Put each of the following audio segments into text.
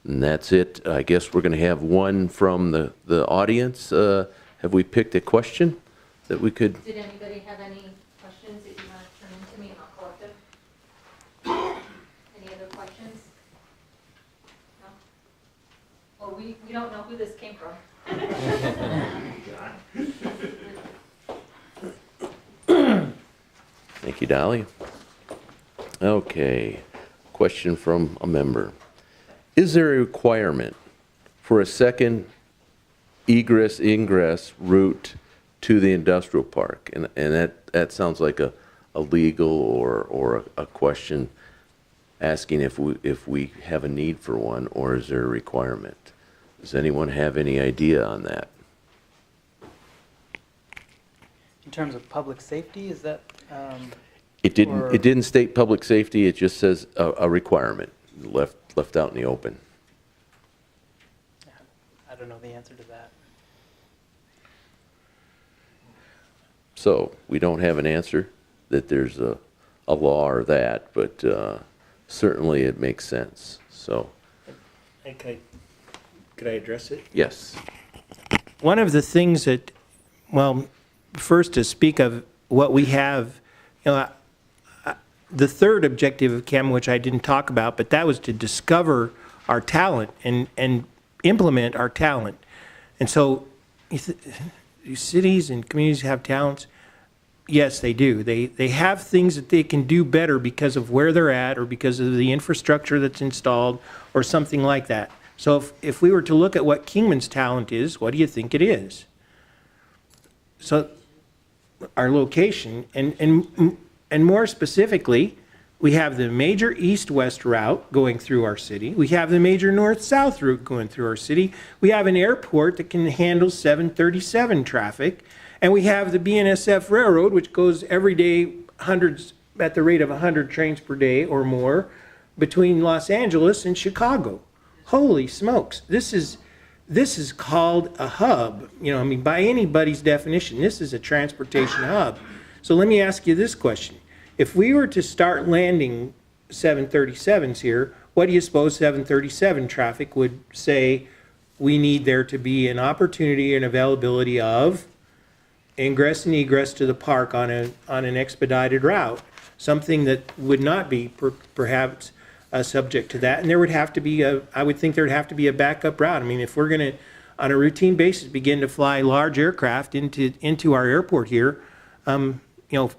And that's it. I guess we're going to have one from the audience. Have we picked a question that we could? Did anybody have any questions that you want to turn into me and I'll collect them? Any other questions? No? Well, we don't know who this came from. Thank you, Dolly. Okay, question from a member. Is there a requirement for a second egress, ingress route to the industrial park? And that sounds like a legal or a question asking if we have a need for one, or is there a requirement? Does anyone have any idea on that? In terms of public safety, is that? It didn't state public safety. It just says a requirement left out in the open. I don't know the answer to that. So we don't have an answer that there's a law or that, but certainly it makes sense. So. Could I address it? Yes. One of the things that, well, first to speak of what we have, the third objective of KAMMA, which I didn't talk about, but that was to discover our talent and implement our talent. And so cities and communities have talents. Yes, they do. They have things that they can do better because of where they're at or because of the infrastructure that's installed or something like that. So if we were to look at what Kingman's talent is, what do you think it is? So our location, and more specifically, we have the major east-west route going through our city. We have the major north-south route going through our city. We have an airport that can handle 737 traffic. And we have the BNSF Railroad, which goes every day hundreds at the rate of 100 trains per day or more between Los Angeles and Chicago. Holy smokes. This is called a hub. I mean, by anybody's definition, this is a transportation hub. So let me ask you this question. If we were to start landing 737s here, what do you suppose 737 traffic would say we need there to be an opportunity and availability of ingress and egress to the park on an expedited route? Something that would not be perhaps subject to that. And there would have to be I would think there would have to be a backup route. I mean, if we're going to, on a routine basis, begin to fly large aircraft into our airport here,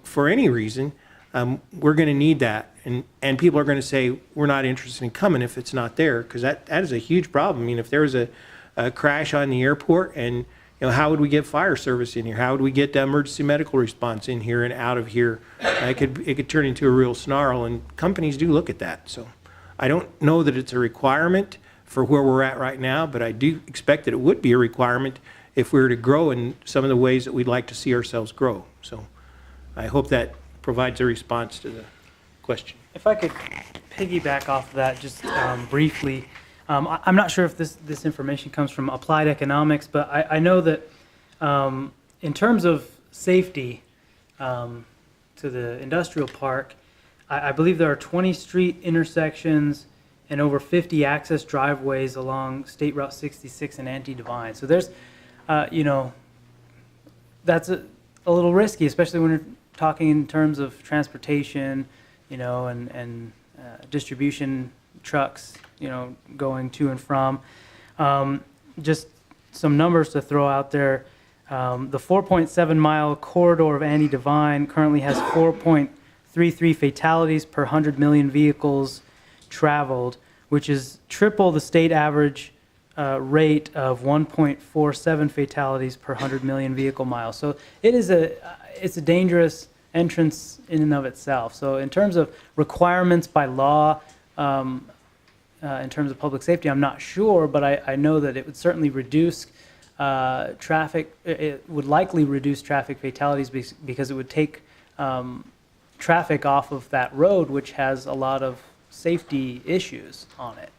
for any reason, we're going to need that. And people are going to say, we're not interested in coming if it's not there, because that is a huge problem. I mean, if there was a crash on the airport, and how would we get fire service in here? How would we get the emergency medical response in here and out of here? It could turn into a real snarl, and companies do look at that. So I don't know that it's a requirement for where we're at right now, but I do expect that it would be a requirement if we were to grow in some of the ways that we'd like to see ourselves grow. So I hope that provides a response to the question. If I could piggyback off of that just briefly, I'm not sure if this information comes from applied economics, but I know that in terms of safety to the industrial park, I believe there are 20 street intersections and over 50 access driveways along State Route 66 and Anti-Divine. So there's, that's a little risky, especially when you're talking in terms of transportation, and distribution trucks, going to and from. Just some numbers to throw out there. The 4.7 mile corridor of Anti-Divine currently has 4.33 fatalities per 100 million vehicles traveled, which is triple the state average rate of 1.47 fatalities per 100 million vehicle miles. So it's a dangerous entrance in and of itself. So in terms of requirements by law, in terms of public safety, I'm not sure, but I know that it would certainly reduce traffic. It would likely reduce traffic fatalities because it would take traffic off of that road, which has a lot of safety issues on it.